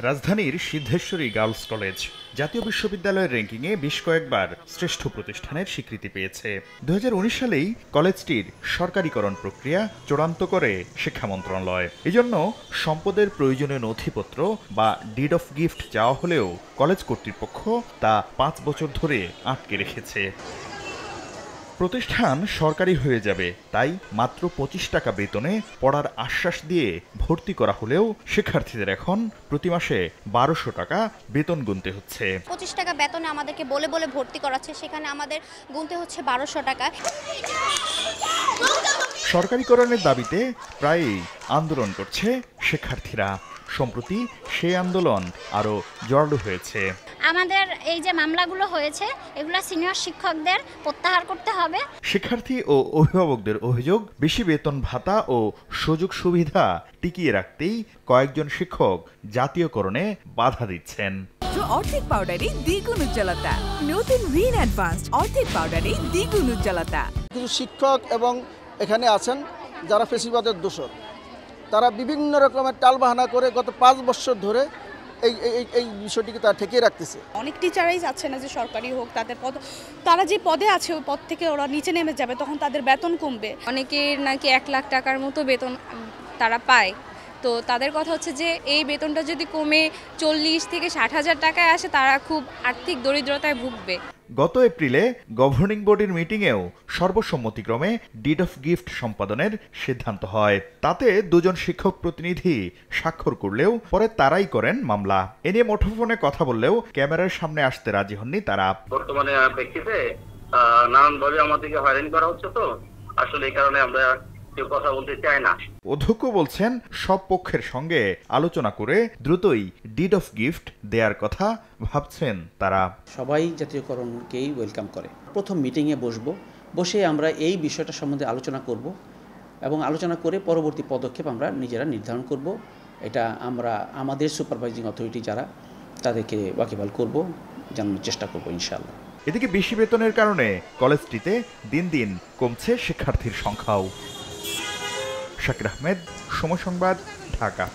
রাজধানীর Siddheshwari girls college জাতীয় বিশ্ববিদ্যালয়ের র্যাঙ্কিংয়ে বেশ কয়েকবার শ্রেষ্ঠ প্রতিষ্ঠানের স্বীকৃতি পেয়েছে। 2019 সালেই কলেজটির সরকারিকরণ প্রক্রিয়া চূড়ান্ত করে শিক্ষা মন্ত্রণালয়। এজন্য সম্পদের প্রয়োজনীয় নথিপত্র বা ডিড অফ গিফট চাওয়া হলেও কলেজ কর্তৃপক্ষ তা 5 বছর ধরে আটকে রেখেছে। প্রতিষ্ঠান সরকারি হয়ে যাবে, তাই মাত্র 25 টাকা বেতনে পড়ার আশ্বাস দিয়ে ভর্তি করা হলেও শিক্ষার্থীদের এখন প্রতি মাসে 1200 টাকা বেতন গুনতে হচ্ছে। 25 টাকা বেতনে আমাদেরকে বলে বলে ভর্তি করাচ্ছে, সেখানে আমাদের গুনতে হচ্ছে 1200 টাকা। সরকারিকরণের দাবিতে প্রায়ই আন্দোলন করছে শিক্ষার্থীরা। সম্প্রতি সেই আন্দোলন আরও জোরালো হয়েছে। আমাদের এই যে মামলাগুলো হয়েছে, এগুলো সিনিয়র শিক্ষকদের প্রত্যাহার করতে হবে। শিক্ষার্থী ও অভিভাবকদের অভিযোগ, বেশি বেতন ভাতা ও সুযোগ সুবিধা টিকিয়ে রাখতেই কয়েকজন শিক্ষক জাতীয়করণে বাধা দিচ্ছেন। অর্ধেক পাউডারে দ্বিগুণ উজ্জ্বলতা, নতুন রিন অ্যাডভান্সড অর্ধেক পাউডারে দ্বিগুণ উজ্জ্বলতা। কিছু শিক্ষক এবং এখানে আছেন যারা ফেসিবাদের দোষর, তারা বিভিন্ন রকমের টালবাহানা করে গত 5 বছর ধরে এই বিষয়টিকে তারা ঠেকিয়ে রাখতেছে। অনেক টিচারাই যাচ্ছে না যে সরকারি হোক, তারা যে পদে আছে ওই পদ থেকে ওরা নিচে নেমে যাবে, তখন তাদের বেতন কমবে। অনেকের নাকি 1 লাখ টাকার মতো বেতন তারা পায়। তো তাদের কথা হচ্ছে যে এই বেতনটা যদি কমে 40 থেকে 60,000 টাকায় আসে, তারা খুব আর্থিক দরিদ্রতায় ভুগবে। গত এপ্রিলে গভর্নিং বডির মিটিংয়েও সর্বসম্মতিক্রমে ডিড অফ গিফট সম্পাদনের সিদ্ধান্ত হয়। তাতে 2 জন শিক্ষক প্রতিনিধি স্বাক্ষর করলেও পরে তারাই করেন মামলা। এ নিয়ে মুঠোফোনে কথা বললেও ক্যামেরার সামনে আসতে রাজি হননি তারা। বর্তমানে প্রেক্ষিতে নানানভাবে আমাদেরকে হয়রানি করা হচ্ছে, তো আসলে এই কারণে আমরা কথা বলতে চাই না। অধ্যক্ষ বলছেন, সব পক্ষের সঙ্গে আলোচনা করে দ্রুতই ডিড অফ গিফট দেওয়ার কথা ভাবছেন তারা। সবাই জাতীয়করণকেই ওয়েলকাম করে। প্রথম মিটিংয়ে বসে আমরা এই বিষয়টা সম্বন্ধে আলোচনা করব এবং আলোচনা করে পরবর্তী পদক্ষেপ আমরা নিজেরা নির্ধারণ করব। এটা আমরা আমাদের সুপারভাইজিং অথরিটি যারা, তাদেরকে ওয়াকিবহাল করব, জানানোর চেষ্টা করব ইনশাআল্লাহ। এদিকে বেশি বেতনের কারণে কলেজটিতে দিন দিন কমছে শিক্ষার্থীর সংখ্যাও। শাকির আহমেদ, সময় সংবাদ, ঢাকা।